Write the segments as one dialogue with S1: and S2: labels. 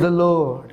S1: the Lord.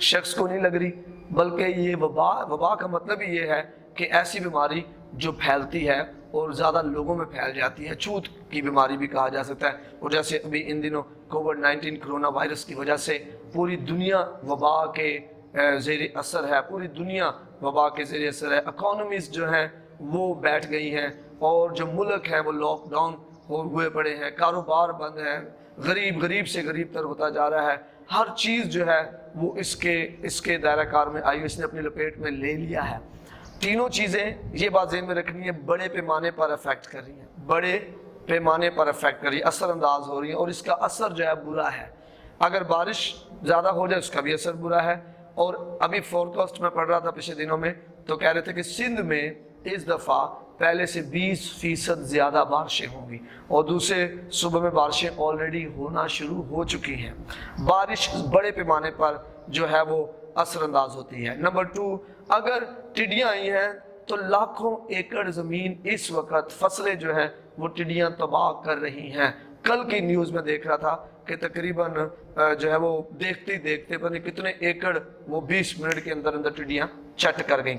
S1: شخص کو نہیں لگ رہی، بلکہ یہ وبا کا مطلب ہی یہ ہے کہ ایسی بیماری جو پھیلتی ہے اور زیادہ لوگوں میں پھیل جاتی ہے، چھوت کی بیماری بھی کہا جا سکتا ہے۔ اور جیسے ابھی ان دنوں کووڈ-19 کرونا وائرس کی وجہ سے پوری دنیا وبا کے زیر اثر ہے، پوری دنیا وبا کے زیر اثر ہے، اکانومیز جو ہیں وہ بیٹھ گئی ہیں، اور جو ملک ہیں وہ لاک ڈاؤن ہوئے پڑے ہیں، کاروبار بند ہیں، غریب سے غریب تر ہوتا جا رہا ہے، ہر چیز جو ہے وہ اس کے دائرہ کار میں آئی، اس نے اپنی لپیٹ میں لے لیا ہے۔ تینوں چیزیں یہ بات ذہن میں رکھنی ہے، بڑے پیمانے پر افیکٹ کر رہی ہیں، بڑے پیمانے پر افیکٹ کر رہی ہیں، اثر انداز ہو رہی ہیں، اور اس کا اثر جو ہے برا ہے۔ اگر بارش زیادہ ہو جائے اس کا بھی اثر برا ہے۔ اور ابھی فور کاسٹ میں پڑھ رہا تھا پچھلے دنوں میں، تو کہہ رہے تھے کہ سندھ میں اس دفعہ پہلے سے 20% زیادہ بارشیں ہوں گی، اور دوسرے صوبوں میں بارشیں آلریڈی ہونا شروع ہو چکی ہیں۔ بارش بڑے پیمانے پر جو ہے وہ اثر انداز ہوتی ہے۔ نمبر 2، اگر ٹڈیاں آئی ہیں تو لاکھوں ایکڑ زمین اس وقت فصلیں جو ہیں وہ ٹڈیاں تباہ کر رہی ہیں۔ کل کی نیوز میں دیکھ رہا تھا کہ تقریباً جو ہے وہ دیکھتے ہی دیکھتے پتہ نہیں کتنے ایکڑ وہ 20 منٹ کے اندر ٹڈیاں چٹ کر گئیں۔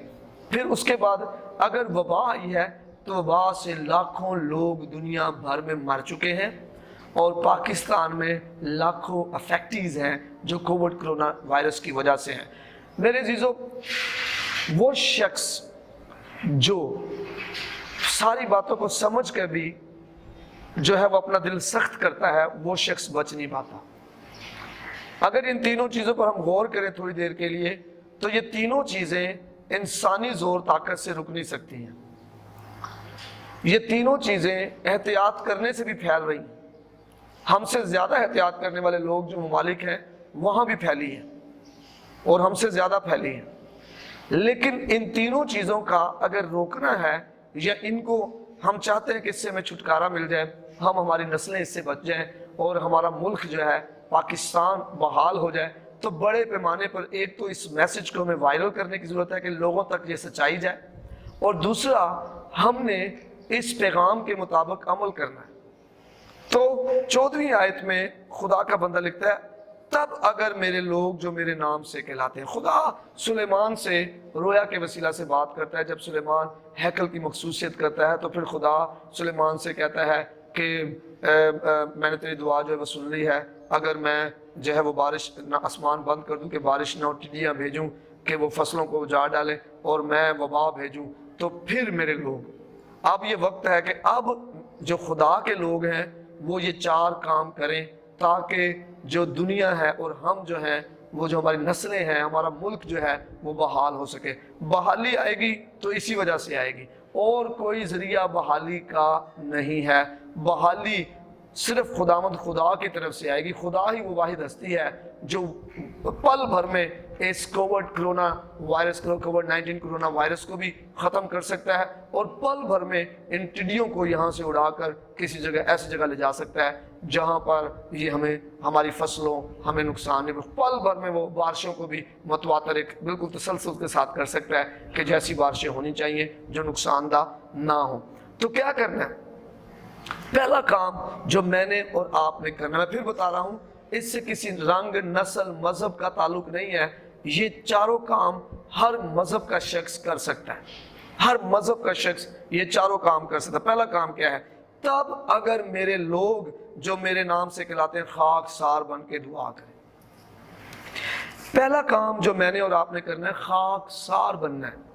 S1: پھر اس کے بعد اگر وبا آئی ہے تو وبا سے لاکھوں لوگ دنیا بھر میں مر چکے ہیں، اور پاکستان میں لاکھوں افیکٹیز ہیں جو کووڈ کرونا وائرس کی وجہ سے ہیں۔ میرے عزیزو، وہ شخص جو ساری باتوں کو سمجھ کر بھی جو ہے وہ اپنا دل سخت کرتا ہے، وہ شخص بچ نہیں پاتا۔ اگر ان تینوں چیزوں پر ہم غور کریں تھوڑی دیر کے لیے، تو یہ تینوں چیزیں انسانی زور طاقت سے رک نہیں سکتی ہیں۔ یہ تینوں چیزیں احتیاط کرنے سے بھی پھیل رہی ہیں۔ ہم سے زیادہ احتیاط کرنے والے لوگ جو ممالک ہیں وہاں بھی پھیلی ہیں، اور ہم سے زیادہ پھیلی ہیں۔ لیکن ان تینوں چیزوں کا اگر روکنا ہے، یا ان کو ہم چاہتے ہیں کہ اس سے ہمیں چھٹکارا مل جائے، ہماری نسلیں اس سے بچ جائیں، اور ہمارا ملک جو ہے پاکستان بحال ہو جائے، تو بڑے پیمانے پر ایک تو اس میسج کو ہمیں وائرل کرنے کی ضرورت ہے کہ لوگوں تک یہ سچائی جائے، اور دوسرا ہم نے اس پیغام کے مطابق عمل کرنا ہے۔ تو 14ویں آیت میں خدا کا بندہ لکھتا ہے، تب اگر میرے لوگ جو میرے نام سے کہلاتے ہیں۔ خدا سلیمان سے رویا کے وسیلہ سے بات کرتا ہے۔ جب سلیمان ہیکل کی مخصوصیت کرتا ہے تو پھر خدا سلیمان سے کہتا ہے کہ میں نے تیری دعا جو ہے وہ سن لی ہے، اگر میں جو ہے وہ بارش نہ آسمان بند کر دوں کہ بارش نہ ہو، ٹڈیاں بھیجوں کہ وہ فصلوں کو اجاڑ ڈالیں، اور میں وبا بھیجوں، تو پھر میرے لوگ، اب یہ وقت ہے کہ اب جو خدا کے لوگ ہیں وہ یہ 4 کام کریں، تاکہ جو دنیا ہے اور ہم جو ہیں وہ جو ہماری نسلیں ہیں، ہمارا ملک جو ہے وہ بحال ہو سکے۔ بحالی آئے گی تو اسی وجہ سے آئے گی، اور کوئی ذریعہ بحالی کا نہیں ہے۔ بحالی صرف خداوند خدا کی طرف سے آئے گی۔ خدا ہی وہ واحد ہستی ہے جو پل بھر میں اس کووڈ-19 کرونا وائرس کو بھی ختم کر سکتا ہے، اور پل بھر میں ان ٹڈیوں کو یہاں سے اڑا کر کسی جگہ ایسی جگہ لے جا سکتا ہے جہاں پر یہ ہمیں ہماری فصلوں ہمیں نقصان نہیں۔ پل بھر میں وہ بارشوں کو بھی متواتر ایک بالکل تسلسل کے ساتھ کر سکتا ہے کہ جیسی بارشیں ہونی چاہیے جو نقصان دہ نہ ہوں۔ تو کیا کرنا ہے؟ پہلا کام جو میں نے اور آپ نے کرنا، میں پھر بتا رہا ہوں، اس سے کسی رنگ، نسل، مذہب کا تعلق نہیں ہے۔ یہ 4 کام ہر مذہب کا شخص کر سکتا ہے، ہر مذہب کا شخص یہ 4 کام کر سکتا ہے۔ پہلا کام کیا ہے؟ تب اگر میرے لوگ جو میرے نام سے کہلاتے ہیں خاک سار بن کے دعا کریں۔ پہلا کام جو میں نے اور آپ نے کرنا ہے، خاک سار بننا ہے۔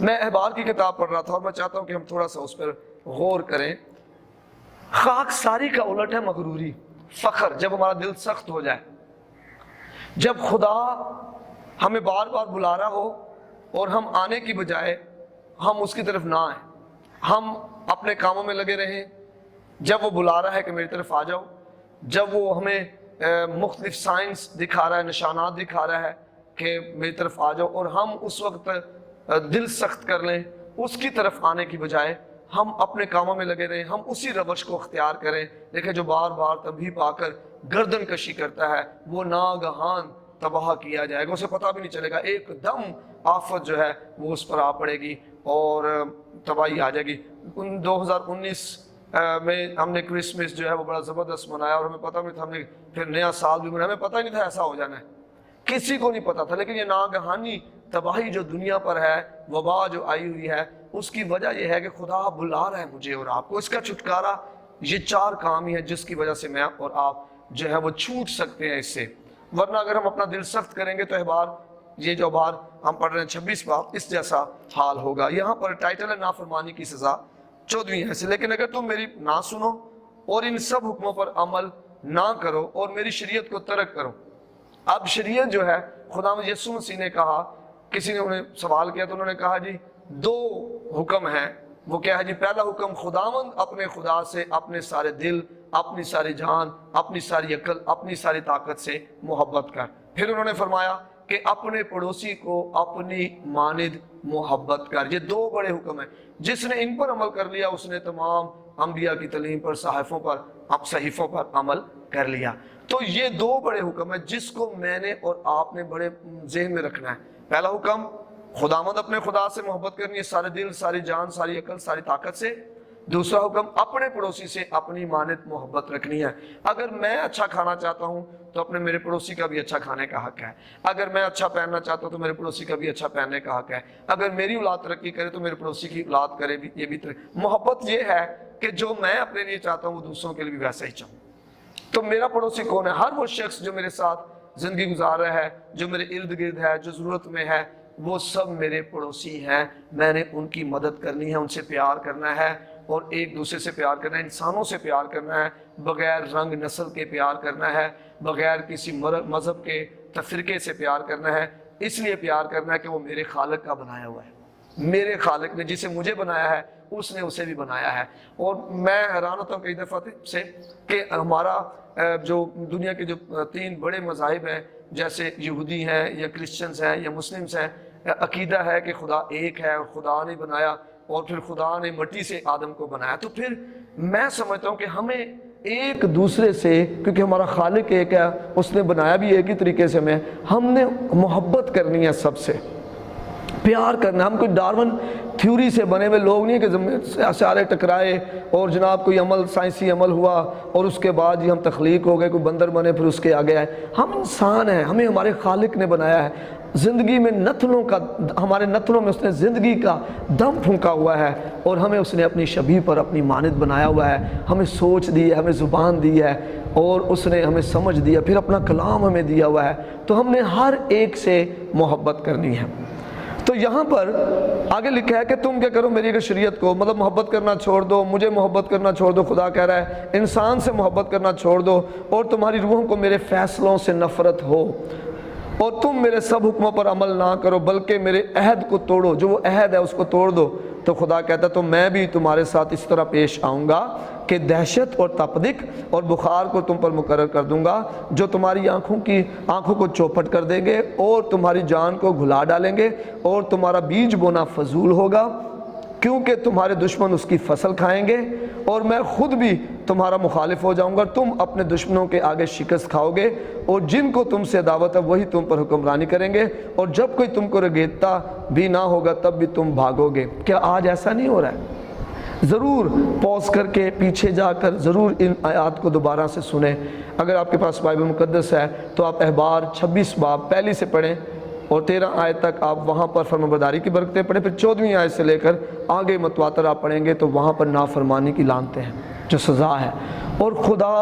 S1: میں احبار کی کتاب پڑھ رہا تھا اور میں چاہتا ہوں کہ ہم تھوڑا سا اس پر غور کریں۔ خاک ساری کا الٹ ہے مغروری، فخر۔ جب ہمارا دل سخت ہو جائے، جب خدا ہمیں بار بار بلا رہا ہو اور ہم آنے کی بجائے ہم اس کی طرف نہ آئیں، ہم اپنے کاموں میں لگے رہیں، جب وہ بلا رہا ہے کہ میری طرف آ جاؤ، جب وہ ہمیں مختلف سائنس دکھا رہا ہے، نشانات دکھا رہا ہے کہ میری طرف آ جاؤ، اور ہم اس وقت دل سخت کر لیں، اس کی طرف آنے کی بجائے ہم اپنے کاموں میں لگے رہیں، ہم اسی روش کو اختیار کریں۔ دیکھیں جو بار بار تبھی پا کر گردن کشی کرتا ہے وہ ناگہان تباہ کیا جائے گا، اسے پتہ بھی نہیں چلے گا، ایک دم آفت جو ہے وہ اس پر آ پڑے گی اور تباہی آ جائے گی۔ 2019 میں ہم نے کرسمس جو ہے وہ بڑا زبردست منایا، اور ہمیں پتہ نہیں تھا، ہم نے پھر نیا سال بھی منایا، ہمیں پتہ ہی نہیں تھا ایسا ہو جانا ہے۔ کسی کو نہیں پتا تھا، لیکن یہ ناگہانی تباہی جو دنیا پر ہے، وبا جو آئی ہوئی ہے، اس کی وجہ یہ ہے کہ خدا بلا رہا ہے مجھے اور آپ کو۔ اس کا چھٹکارا یہ 4 کام ہی ہے جس کی وجہ سے میں اور آپ جو ہے وہ چھوٹ سکتے ہیں اس سے، ورنہ اگر ہم اپنا دل سخت کریں گے تو احبار، یہ جو بار ہم پڑھ رہے ہیں 26 باب، اس جیسا حال ہوگا۔ یہاں پر ٹائٹل ہے نافرمانی کی سزا، 14ویں ہے سے، لیکن اگر تم میری نہ سنو اور ان سب حکموں پر عمل نہ کرو اور میری شریعت کو ترک کرو۔ اب شریعت جو ہے، خداوند یسوع مسیح نے کہا، کسی نے انہیں سوال کیا تو انہوں نے کہا جی 2 حکم ہیں، وہ کیا ہے جی؟ پہلا حکم خداوند اپنے خدا سے اپنے سارے دل، اپنی ساری جان، اپنی ساری عقل، اپنی ساری طاقت سے محبت کر۔ پھر انہوں نے فرمایا کہ اپنے پڑوسی کو اپنی مانند محبت کر۔ یہ 2 بڑے حکم ہیں، جس نے ان پر عمل کر لیا اس نے تمام انبیاء کی تعلیم پر، صحیفوں پر عمل کر لیا۔ تو یہ 2 بڑے حکم ہیں جس کو میں نے اور آپ نے بڑے ذہن میں رکھنا ہے۔ پہلا حکم خداوند اپنے خدا سے محبت کرنی ہے، سارے دل، ساری جان، ساری عقل، ساری طاقت سے۔ دوسرا حکم اپنے پڑوسی سے اپنی مانند محبت رکھنی ہے۔ اگر میں اچھا کھانا چاہتا ہوں تو اپنے میرے پڑوسی کا بھی اچھا کھانے کا حق ہے۔ اگر میں اچھا پہننا چاہتا ہوں تو میرے پڑوسی کا بھی اچھا پہننے کا حق ہے۔ اگر میری اولاد ترقی کرے تو میرے پڑوسی کی اولاد کرے بھی، یہ بھی محبت یہ ہے کہ جو میں اپنے لیے چاہتا ہوں وہ دوسروں کے لیے بھی ویسا ہی چاہوں۔ تو میرا پڑوسی کون ہے؟ ہر وہ شخص جو میرے ساتھ زندگی گزار رہا ہے، جو میرے ارد گرد ہے، جو ضرورت میں ہے، وہ سب میرے پڑوسی ہیں۔ میں نے ان کی مدد کرنی ہے، ان سے پیار کرنا ہے، اور ایک دوسرے سے پیار کرنا ہے، انسانوں سے پیار کرنا ہے، بغیر رنگ نسل کے پیار کرنا ہے، بغیر کسی مذہب کے تفرقے سے پیار کرنا ہے۔ اس لیے پیار کرنا ہے کہ وہ میرے خالق کا بنایا ہوا ہے، میرے خالق نے جسے مجھے بنایا ہے اس نے اسے بھی بنایا ہے۔ اور میں حیران ہوتا ہوں کئی دفعہ سے کہ ہمارا جو دنیا کے جو 3 بڑے مذاہب ہیں، جیسے یہودی ہیں یا کرسچنز ہیں یا مسلمز ہیں، عقیدہ ہے کہ خدا ایک ہے اور خدا نے بنایا، اور پھر خدا نے مٹی سے آدم کو بنایا۔ تو پھر میں سمجھتا ہوں کہ ہمیں ایک دوسرے سے، کیونکہ ہمارا خالق ایک ہے، اس نے بنایا بھی ایک ہی طریقے سے ہم نے محبت کرنی ہے، سب سے پیار کرنا۔ ہم کوئی ڈارون تھیوری سے بنے ہوئے لوگ نہیں کہ سارے ٹکرائے اور جناب کوئی عمل، سائنسی عمل ہوا اور اس کے بعد ہم تخلیق ہو گئے، کوئی بندر بنے پھر اس کے آگے آئے۔ ہم انسان ہیں، ہمیں ہمارے خالق نے بنایا ہے۔ زندگی میں نتنوں کا، ہمارے نتنوں میں اس نے زندگی کا دم پھونکا ہوا ہے، اور ہمیں اس نے اپنی شبیہ پر اپنی مانند بنایا ہوا ہے۔ ہمیں سوچ دی ہے، ہمیں زبان دی ہے، اور اس نے ہمیں سمجھ دیا، پھر اپنا کلام ہمیں دیا ہوا ہے۔ تو ہم نے ہر ایک سے محبت کرنی ہے۔ تو یہاں پر آگے لکھا ہے کہ تم کیا کرو؟ میری شریعت کو، مطلب محبت کرنا چھوڑ دو، مجھے محبت کرنا چھوڑ دو۔ خدا کہہ رہا ہے انسان سے محبت کرنا چھوڑ دو، اور تمہاری روحوں کو میرے فیصلوں سے نفرت ہو، اور تم میرے سب حکموں پر عمل نہ کرو بلکہ میرے عہد کو توڑو۔ جو وہ عہد ہے اس کو توڑ دو۔ تو خدا کہتا ہے تو میں بھی تمہارے ساتھ اس طرح پیش آؤں گا کہ دہشت اور تپدق اور بخار کو تم پر مقرر کر دوں گا، جو تمہاری آنکھوں کو چوپٹ کر دیں گے اور تمہاری جان کو گھلا ڈالیں گے، اور تمہارا بیج بونا فضول ہوگا، کیونکہ تمہارے دشمن اس کی فصل کھائیں گے، اور میں خود بھی تمہارا مخالف ہو جاؤں گا۔ تم اپنے دشمنوں کے آگے شکست کھاؤ گے، اور جن کو تم سے عداوت ہے وہی تم پر حکمرانی کریں گے، اور جب کوئی تم کو رگیتا بھی نہ ہوگا تب بھی تم بھاگو گے۔ کیا آج ایسا نہیں ہو رہا ہے؟ ضرور پوز کر کے پیچھے جا کر ضرور ان آیات کو دوبارہ سے سنیں۔ اگر آپ کے پاس بائبل مقدس ہے تو آپ احبار 26 باب پہلی سے پڑھیں، اور 13 آیت تک آپ وہاں پر فرمانبرداری کی برکتیں پڑھیں۔ پھر 14ویں آیت سے لے کر آگے متواتر آپ پڑھیں گے تو وہاں پر نافرمانی کی لعنتیں ہیں، جو سزا ہے۔ اور خدا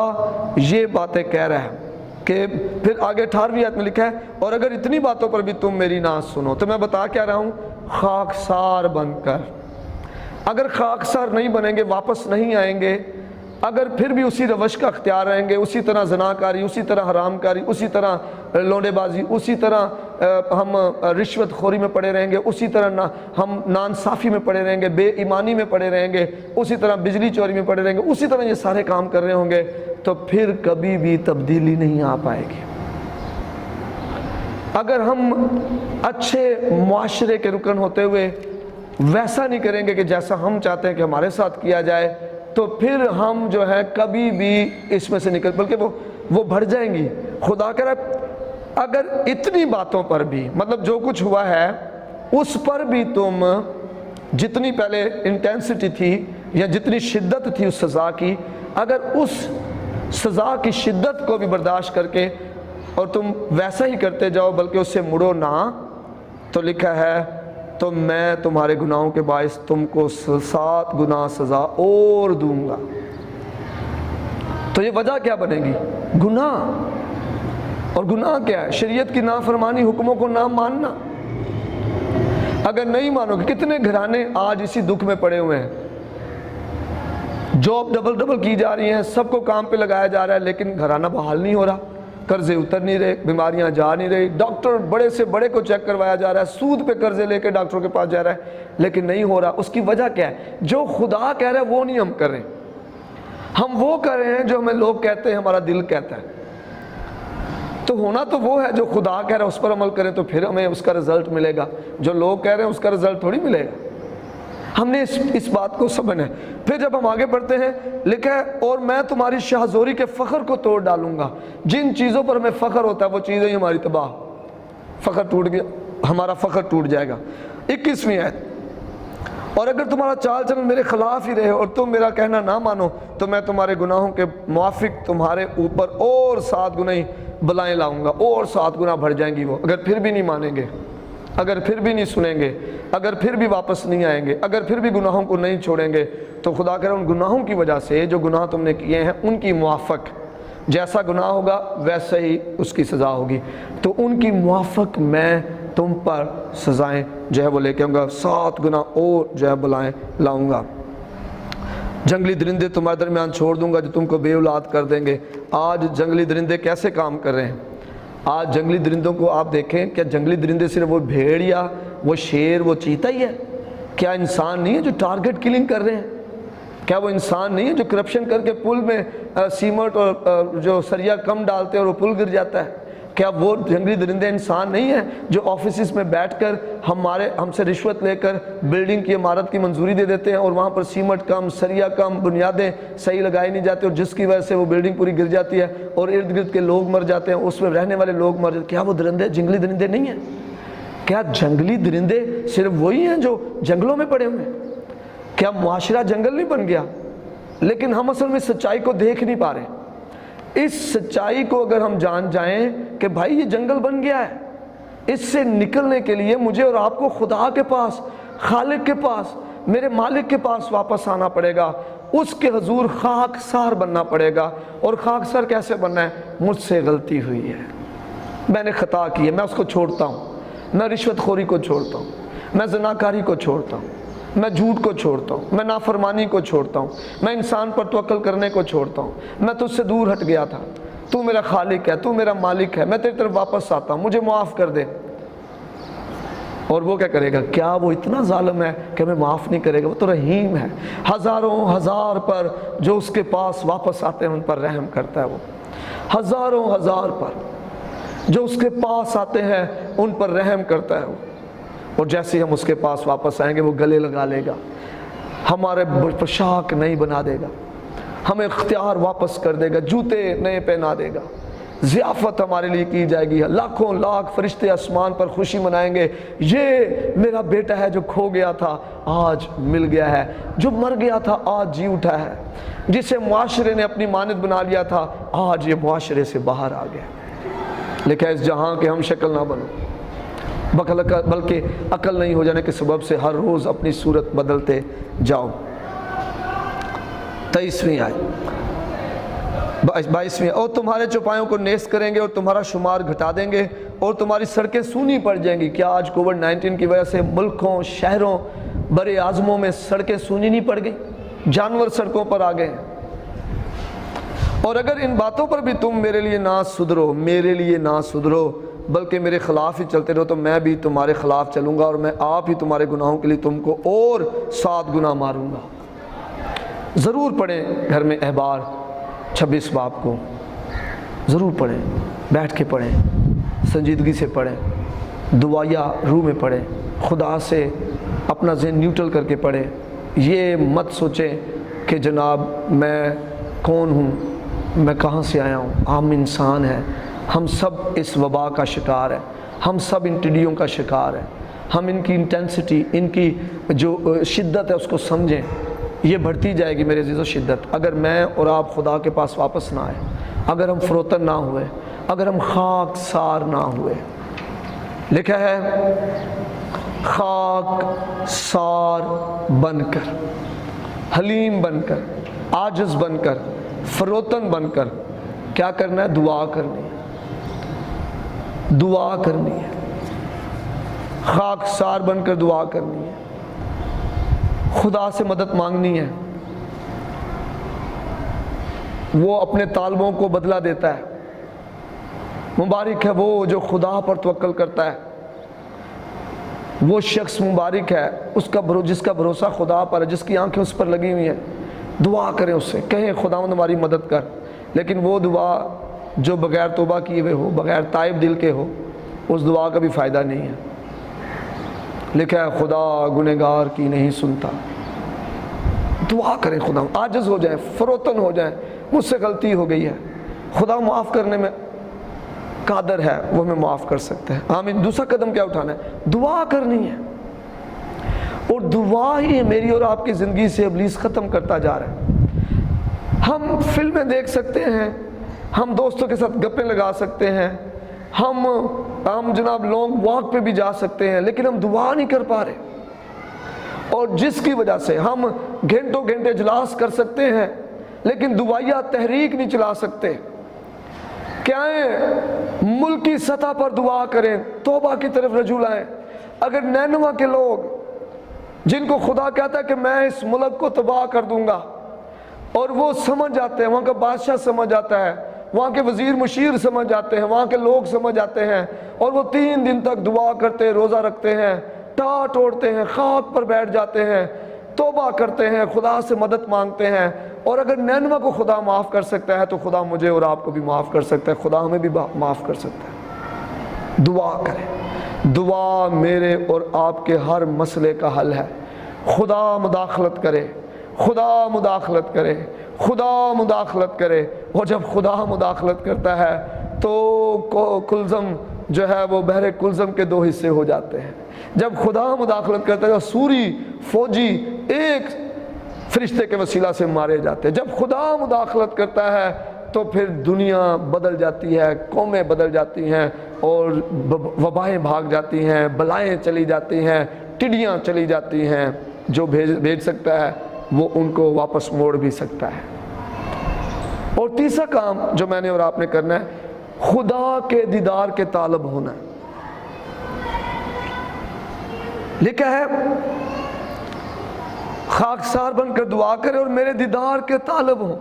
S1: یہ باتیں کہہ رہا ہے کہ پھر آگے 18ویں آیت میں لکھا ہے اور اگر اتنی باتوں پر بھی تم میری نہ سنو تو میں بتا کیا رہا ہوں، خاکسار بن کر۔ اگر خاکسار نہیں بنیں گے، واپس نہیں آئیں گے، اگر پھر بھی اسی روش کا اختیار رہیں گے، اسی طرح زناکاری، اسی طرح حرام کاری، اسی طرح لونڈے بازی، اسی طرح ہم رشوت خوری میں پڑے رہیں گے، اسی طرح ہم نانصافی میں پڑے رہیں گے، بے ایمانی میں پڑے رہیں گے، اسی طرح بجلی چوری میں پڑے رہیں گے، اسی طرح یہ سارے کام کر رہے ہوں گے، تو پھر کبھی بھی تبدیلی نہیں آ پائے گی۔ اگر ہم اچھے معاشرے کے رکن ہوتے ہوئے ویسا نہیں کریں گے کہ جیسا ہم چاہتے ہیں کہ ہمارے ساتھ کیا جائے، تو پھر ہم جو ہے کبھی بھی اس میں سے نکل، بلکہ وہ بڑھ جائیں گی۔ خدا کہہ رہا ہے اگر اتنی باتوں پر بھی، مطلب جو کچھ ہوا ہے اس پر بھی تم جتنی پہلے انٹینسٹی تھی یا جتنی شدت تھی اس سزا کی، اگر اس سزا کی شدت کو بھی برداشت کر کے
S2: اور تم ویسا ہی کرتے جاؤ بلکہ اس سے مڑو نہ، تو لکھا ہے تو میں تمہارے گناہوں کے باعث تم کو 7 گنا سزا اور دوں گا۔ تو یہ وجہ کیا بنے گی؟ گناہ۔ اور گناہ کیا ہے؟ شریعت کی نافرمانی، حکموں کو نہ ماننا۔ اگر نہیں مانو گے، کتنے گھرانے آج اسی دکھ میں پڑے ہوئے ہیں، جاب ڈبل کی جا رہی ہیں، سب کو کام پہ لگایا جا رہا ہے، لیکن گھرانہ بحال نہیں ہو رہا، قرضے اتر نہیں رہے، بیماریاں جا نہیں رہی، ڈاکٹر بڑے سے بڑے کو چیک کروایا جا رہا ہے، سود پہ قرضے لے کے ڈاکٹروں کے پاس جا رہا ہے، لیکن نہیں ہو رہا۔ اس کی وجہ کیا ہے؟ جو خدا کہہ رہا ہے وہ نہیں ہم کر رہے، ہم وہ کر رہے ہیں جو ہمیں لوگ کہتے ہیں، ہمارا دل کہتا ہے۔ تو ہونا تو وہ ہے جو خدا کہہ رہا ہے اس پر عمل کریں تو پھر ہمیں اس کا رزلٹ ملے گا، جو لوگ کہہ رہے ہیں اس کا رزلٹ تھوڑی ملے گا۔ ہم نے اس بات کو سمجھنا ہے۔ پھر جب ہم آگے بڑھتے ہیں، لکھا ہے اور میں تمہاری شہزوری کے فخر کو توڑ ڈالوں گا۔ جن چیزوں پر ہمیں فخر ہوتا ہے وہ چیزیں ہی ہماری تباہ، فخر ٹوٹ گیا، ہمارا فخر ٹوٹ جائے گا۔ 21ویں آیت، اور اگر تمہارا چال چلن میرے خلاف ہی رہے اور تم میرا کہنا نہ مانو تو میں تمہارے گناہوں کے موافق تمہارے اوپر اور 7 گنا بلائیں لاؤں گا، اور 7 گنا بڑھ جائیں گی وہ، اگر پھر بھی نہیں مانیں گے، اگر پھر بھی نہیں سنیں گے، اگر پھر بھی واپس نہیں آئیں گے، اگر پھر بھی گناہوں کو نہیں چھوڑیں گے، تو خدا کہہ رہا ہے ان گناہوں کی وجہ سے جو گناہ تم نے کیے ہیں ان کی موافق جیسا گناہ ہوگا ویسے ہی اس کی سزا ہوگی، تو ان کی موافق میں تم پر سزائیں جو ہے وہ لے کے آؤں گا، 7 گنا اور جو ہے بلائیں لاؤں گا۔ جنگلی درندے تمہارے درمیان چھوڑ دوں گا جو تم کو بے اولاد کر دیں گے۔ آج جنگلی درندے کیسے کام کر رہے ہیں؟ آج جنگلی درندوں کو آپ دیکھیں، کیا جنگلی درندے صرف وہ بھیڑ یا وہ شیر وہ چیتا ہی ہے؟ کیا انسان نہیں ہے جو ٹارگٹ کلنگ کر رہے ہیں؟ کیا وہ انسان نہیں ہے جو کرپشن کر کے پل میں سیمنٹ اور جو سریا کم ڈالتے ہیں اور وہ پل گر جاتا ہے؟ کیا وہ جنگلی درندے انسان نہیں ہیں جو آفیسز میں بیٹھ کر ہم سے رشوت لے کر بلڈنگ کی عمارت کی منظوری دے دیتے ہیں اور وہاں پر سیمنٹ کم، سریا کم، بنیادیں صحیح لگائی نہیں جاتی اور جس کی وجہ سے وہ بلڈنگ پوری گر جاتی ہے اور ارد گرد کے لوگ مر جاتے ہیں، اس میں رہنے والے لوگ مر جاتے ہیں؟ کیا وہ درندے جنگلی درندے نہیں ہیں؟ کیا جنگلی درندے صرف وہی ہیں جو جنگلوں میں پڑے ہوئے ہیں؟ کیا معاشرہ جنگل نہیں بن گیا؟ لیکن ہم اصل میں سچائی کو دیکھ نہیں پا رہے۔ اس سچائی کو اگر ہم جان جائیں کہ بھائی یہ جنگل بن گیا ہے، اس سے نکلنے کے لیے مجھے اور آپ کو خدا کے پاس، خالق کے پاس، میرے مالک کے پاس واپس آنا پڑے گا، اس کے حضور خاکسار بننا پڑے گا۔ اور خاکسار کیسے بننا ہے؟ مجھ سے غلطی ہوئی ہے، میں نے خطا کی ہے، میں اس کو چھوڑتا ہوں، میں رشوت خوری کو چھوڑتا ہوں، میں زناکاری کو چھوڑتا ہوں، میں جھوٹ کو چھوڑتا ہوں، میں نافرمانی کو چھوڑتا ہوں، میں انسان پر توکل کرنے کو چھوڑتا ہوں، میں تجھ سے دور ہٹ گیا تھا، تو میرا خالق ہے، تو میرا مالک ہے، میں تیری طرف واپس آتا ہوں، مجھے معاف کر دے۔ اور وہ کیا کرے گا؟ کیا وہ اتنا ظالم ہے کہ ہمیں معاف نہیں کرے گا؟ وہ تو رحیم ہے، ہزاروں ہزار پر جو اس کے پاس واپس آتے ہیں ان پر رحم کرتا ہے۔ وہ ہزاروں ہزار پر جو اس کے پاس آتے ہیں ان پر رحم کرتا ہے وہ، اور جیسے ہم اس کے پاس واپس آئیں گے وہ گلے لگا لے گا، ہمارے پوشاک نئی بنا دے گا، ہمیں اختیار واپس کر دے گا، جوتے نئے پہنا دے گا، ضیافت ہمارے لیے کی جائے گی، لاکھوں لاکھ فرشتے آسمان پر خوشی منائیں گے، یہ میرا بیٹا ہے جو کھو گیا تھا آج مل گیا ہے، جو مر گیا تھا آج جی اٹھا ہے، جسے معاشرے نے اپنی مانند بنا لیا تھا آج یہ معاشرے سے باہر آ گیا۔ لیکن اس جہاں کے ہم شکل نہ بنو، بلکہ عقل نہیں ہو جانے کے سبب سے ہر روز اپنی صورت بدلتے جاؤ۔ 23ویں آیت، 22ویں، اور تمہارے چوپایوں کو نیست کریں گے اور تمہارا شمار گھٹا دیں گے اور تمہاری سڑکیں سونی پڑ جائیں گی۔ کیا آج کووڈ-19 کی وجہ سے ملکوں، شہروں، بڑے اعظموں میں سڑکیں سونی نہیں پڑ گئی؟ جانور سڑکوں پر آ گئے ہیں۔ اور اگر ان باتوں پر بھی تم میرے لیے نہ سدھرو بلکہ میرے خلاف ہی چلتے رہو تو میں بھی تمہارے خلاف چلوں گا اور میں آپ ہی تمہارے گناہوں کے لیے تم کو اور 7 گنا ماروں گا۔ ضرور پڑھیں گھر میں احبار 26 باب کو، ضرور پڑھیں، بیٹھ کے پڑھیں، سنجیدگی سے پڑھیں، دعائیا روح میں پڑھیں، خدا سے اپنا ذہن نیوٹرل کر کے پڑھیں۔ یہ مت سوچیں کہ جناب میں کون ہوں، میں کہاں سے آیا ہوں، ہم انسان ہیں، ہم سب اس وبا کا شکار ہیں، ہم سب ان ٹڈیوں کا شکار ہیں، ہم ان کی انٹینسٹی، ان کی جو شدت ہے اس کو سمجھیں، یہ بڑھتی جائے گی میرے عزیز و شدت، اگر میں اور آپ خدا کے پاس واپس نہ آئے، اگر ہم فروتن نہ ہوئے، اگر ہم خاک سار نہ ہوئے. لکھا ہے خاک سار بن کر، حلیم بن کر، عاجز بن کر، فروتن بن کر کیا کرنا ہے؟ دعا کرنی ہے، دعا کرنی ہے. خاک سار بن کر دعا کرنی ہے، خدا سے مدد مانگنی ہے. وہ اپنے طالبوں کو بدلہ دیتا ہے. مبارک ہے وہ جو خدا پر توکل کرتا ہے. وہ شخص مبارک ہے اس کا جس کا بھروسہ خدا پر ہے، جس کی آنکھیں اس پر لگی ہوئی ہیں. دعا کریں اس سے، کہیں خداوند ہماری مدد کر. لیکن وہ دعا جو بغیر توبہ کیے ہوئے ہو، بغیر تائب دل کے ہو، اس دعا کا بھی فائدہ نہیں ہے. لکھا ہے خدا گنہگار کی نہیں سنتا. دعا کریں خدا عاجز ہو جائیں، فروتن ہو جائیں، مجھ سے غلطی ہو گئی ہے، خدا معاف کرنے میں قادر ہے، وہ ہمیں معاف کر سکتے ہیں. آمین. دوسرا قدم کیا اٹھانا ہے؟ دعا کرنی ہے. اور دعا ہی میری اور آپ کی زندگی سے ابلیس ختم کرتا جا رہا ہے. ہم فلمیں دیکھ سکتے ہیں، ہم دوستوں کے ساتھ گپیں لگا سکتے ہیں، ہم جناب لانگ واک پہ بھی جا سکتے ہیں، لیکن ہم دعا نہیں کر پا رہے. اور جس کی وجہ سے ہم گھنٹوں گھنٹے اجلاس کر سکتے ہیں لیکن دعائیہ تحریک نہیں چلا سکتے. کیا ملکی سطح پر دعا کریں، توبہ کی طرف رجوع لائیں. اگر نینوا کے لوگ جن کو خدا کہتا ہے کہ میں اس ملک کو تباہ کر دوں گا، اور وہ سمجھ جاتے ہیں، وہاں کا بادشاہ سمجھ جاتا ہے، وہاں کے وزیر مشیر سمجھ جاتے ہیں، وہاں کے لوگ سمجھ جاتے ہیں، اور وہ 3 دن تک دعا کرتے، روزہ رکھتے ہیں، ٹاٹ اوڑھتے ہیں، خاک پر بیٹھ جاتے ہیں، توبہ کرتے ہیں، خدا سے مدد مانگتے ہیں. اور اگر نینوا کو خدا معاف کر سکتا ہے تو خدا مجھے اور آپ کو بھی معاف کر سکتا ہے، خدا ہمیں بھی معاف کر سکتا ہے. دعا کریں. دعا میرے اور آپ کے ہر مسئلے کا حل ہے. خدا مداخلت کرے، خدا مداخلت کرے، خدا مداخلت کرے. اور جب خدا مداخلت کرتا ہے تو کلزم جو ہے وہ بحر کلزم کے 2 حصے ہو جاتے ہیں. جب خدا مداخلت کرتا ہے سوری فوجی ایک فرشتے کے وسیلہ سے مارے جاتے ہیں. جب خدا مداخلت کرتا ہے تو پھر دنیا بدل جاتی ہے، قومیں بدل جاتی ہیں، اور وبائیں بھاگ جاتی ہیں، بلائیں چلی جاتی ہیں، ٹڈیاں چلی جاتی ہیں. جو بھیج سکتا ہے وہ ان کو واپس موڑ بھی سکتا ہے. اور تیسرا کام جو میں نے اور آپ نے کرنا ہے، خدا کے دیدار کے طالب ہونا ہے. لکھا ہے خاکسار بن کر دعا کرے اور میرے دیدار کے طالب ہوں.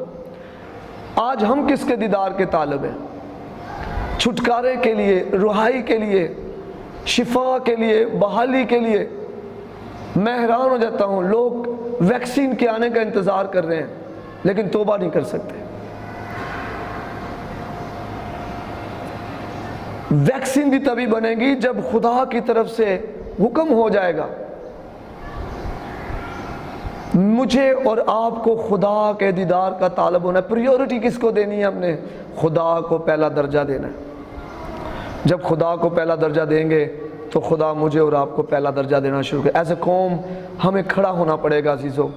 S2: آج ہم کس کے دیدار کے طالب ہیں؟ چھٹکارے کے لیے، رہائی کے لیے، شفا کے لیے، بحالی کے لیے. میں حیران ہو جاتا ہوں، لوگ ویکسین کے آنے کا انتظار کر رہے ہیں لیکن توبہ نہیں کر سکتے. ویکسین بھی تبھی بنے گی جب خدا کی طرف سے حکم ہو جائے گا. مجھے اور آپ کو خدا کے دیدار کا طالب ہونا ہے. پریورٹی کس کو دینی ہے؟ ہم نے خدا کو پہلا درجہ دینا ہے. جب خدا کو پہلا درجہ دیں گے تو خدا مجھے اور آپ کو پہلا درجہ دینا شروع کرے. ایز اے قوم ہمیں کھڑا ہونا پڑے گا عزیزو.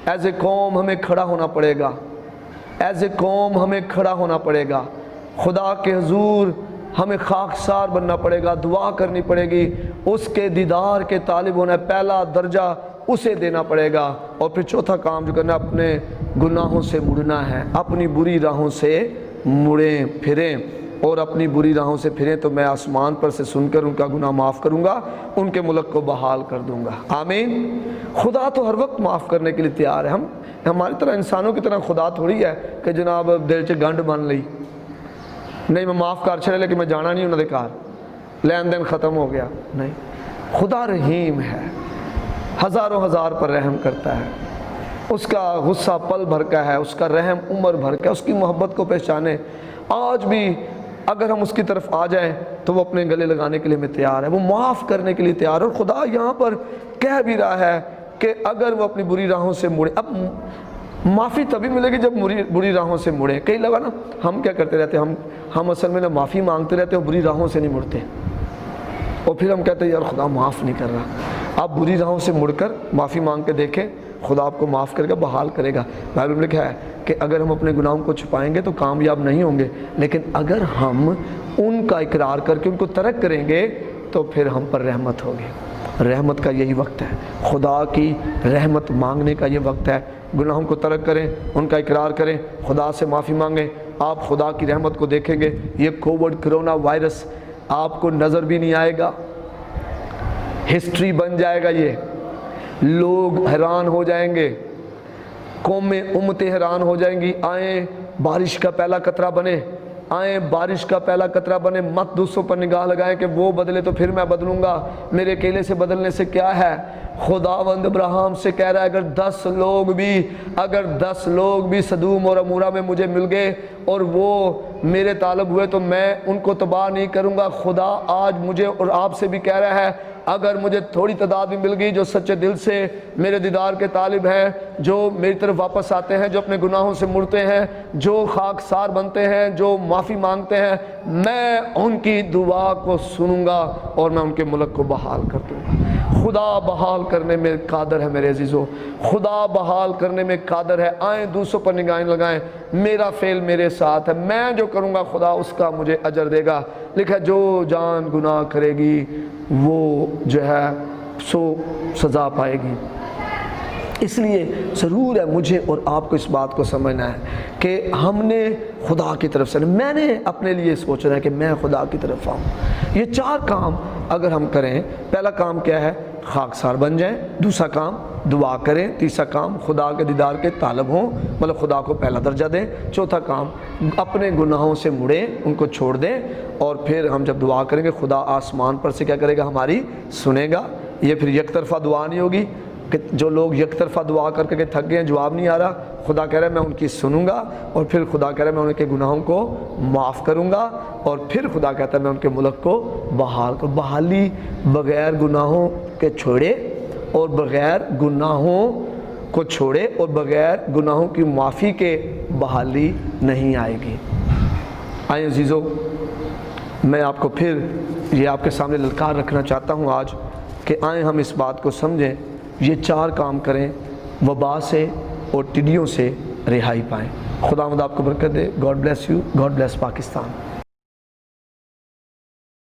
S2: ایز اے قوم ہمیں کھڑا ہونا پڑے گا. ایز اے قوم ہمیں کھڑا ہونا پڑے گا. خدا کے حضور ہمیں خاکسار بننا پڑے گا، دعا کرنی پڑے گی، اس کے دیدار کے طالب ہونا ہے. پہلا درجہ اسے دینا پڑے گا. اور پھر چوتھا کام جو کرنا ہے، اپنے گناہوں سے مڑنا ہے. اپنی بری راہوں سے مڑیں پھریں، اور اپنی بری راہوں سے پھریں تو میں آسمان پر سے سن کر ان کا گناہ معاف کروں گا، ان کے ملک کو بحال کر دوں گا. آمین. خدا تو ہر وقت معاف کرنے کے لیے تیار ہے. ہماری طرح انسانوں کی طرح خدا تھوڑی ہے کہ جناب دل چ گنڈ بن لی، نہیں میں معاف کر چھڑے لیکن میں جانا نہیں انہوں نے کہا، لین دین ختم ہو گیا. نہیں، خدا رحیم ہے، ہزاروں ہزار پر رحم کرتا ہے. اس کا غصہ پل بھر کا ہے، اس کا رحم عمر بھر کا ہے. اس کی محبت کو پہچانے. آج بھی اگر ہم اس کی طرف آ جائیں تو وہ اپنے گلے لگانے کے لیے ہمیں تیار ہے، وہ معاف کرنے کے لیے تیار ہے. اور خدا یہاں پر کہہ بھی رہا ہے کہ اگر وہ اپنی بری راہوں سے مڑے. اب معافی تبھی ملے گی جب بری راہوں سے مڑیں. کئی لوگ نا ہم کیا کرتے رہتے ہیں، ہم اصل میں نا معافی مانگتے رہتے ہیں، بری راہوں سے نہیں مڑتے، اور پھر ہم کہتے ہیں یار خدا معاف نہیں کر رہا. آپ بری راہوں سے مڑ کر معافی مانگ کے دیکھیں، خدا آپ کو معاف کرے گا، بحال کرے گا. بائبل میں لکھا ہے کہ اگر ہم اپنے گناہوں کو چھپائیں گے تو کامیاب نہیں ہوں گے، لیکن اگر ہم ان کا اقرار کر کے ان کو ترک کریں گے تو پھر ہم پر رحمت ہوگی۔ رحمت کا یہی وقت ہے، خدا کی رحمت مانگنے کا یہ وقت ہے۔ گناہوں کو ترک کریں، ان کا اقرار کریں، خدا سے معافی مانگیں، آپ خدا کی رحمت کو دیکھیں گے۔ یہ کووڈ کرونا وائرس آپ کو نظر بھی نہیں آئے گا، ہسٹری بن جائے گا، یہ لوگ حیران ہو جائیں گے، قومیں امتیں حیران ہو جائیں گی۔ آئیں بارش کا پہلا قطرہ بنے، آئیں بارش کا پہلا قطرہ بنے، مت دوسروں پر نگاہ لگائیں کہ وہ بدلے تو پھر میں بدلوں گا، میرے اکیلے سے بدلنے سے کیا ہے۔ خداوند ابراہیم سے کہہ رہا ہے اگر 10 لوگ بھی سدوم اور عمورہ میں مجھے مل گئے اور وہ میرے طالب ہوئے تو میں ان کو تباہ نہیں کروں گا۔ خدا آج مجھے اور آپ سے بھی کہہ رہا ہے، اگر مجھے تھوڑی تعداد بھی مل گئی جو سچے دل سے میرے دیدار کے طالب ہیں، جو میری طرف واپس آتے ہیں، جو اپنے گناہوں سے مڑتے ہیں، جو خاکسار بنتے ہیں، جو معافی مانگتے ہیں، میں ان کی دعا کو سنوں گا اور میں ان کے ملک کو بحال کر دوں گا۔ خدا بحال کرنے میں قادر ہے میرے عزیزو، خدا بحال کرنے میں قادر ہے۔ آئیں دوسروں پر نگاہیں لگائیں، میرا فعل میرے ساتھ ہے، میں جو کروں گا خدا اس کا مجھے اجر دے گا۔ لکھا جو جان گناہ کرے گی وہ جو ہے سو سزا پائے گی۔ اس لیے ضرور ہے مجھے اور آپ کو اس بات کو سمجھنا ہے کہ ہم نے خدا کی طرف سے، میں نے اپنے لیے سوچنا ہے کہ میں خدا کی طرف آؤں۔ یہ 4 کام اگر ہم کریں، پہلا کام کیا ہے؟ خاکسار بن جائیں، دوسرا کام دعا کریں، تیسرا کام خدا کے دیدار کے طالب ہوں، مطلب خدا کو پہلا درجہ دیں، چوتھا کام اپنے گناہوں سے مڑیں، ان کو چھوڑ دیں، اور پھر ہم جب دعا کریں گے خدا آسمان پر سے کیا کرے گا؟ ہماری سنے گا۔ یہ پھر یک طرفہ دعا نہیں ہوگی کہ جو لوگ یک طرفہ دعا کر کے تھک گئے ہیں، جواب نہیں آ رہا، خدا کہہ رہا ہے میں ان کی سنوں گا، اور پھر خدا کہہ رہا ہے میں ان کے گناہوں کو معاف کروں گا، اور پھر خدا کہتا ہے میں ان کے ملک کو بحال کروں۔ بحالی بغیر گناہوں کے چھوڑے اور بغیر گناہوں کو چھوڑے اور بغیر گناہوں کی معافی کے بحالی نہیں آئے گی۔ آئیں عزیزو، میں آپ کو پھر یہ آپ کے سامنے للکار رکھنا چاہتا ہوں آج کہ آئیں ہم اس بات کو سمجھیں، یہ 4 کام کریں، وبا سے اور ٹڈیوں سے رہائی پائیں۔ خداوند آپ کو برکت دے۔ God bless you, God bless Pakistan.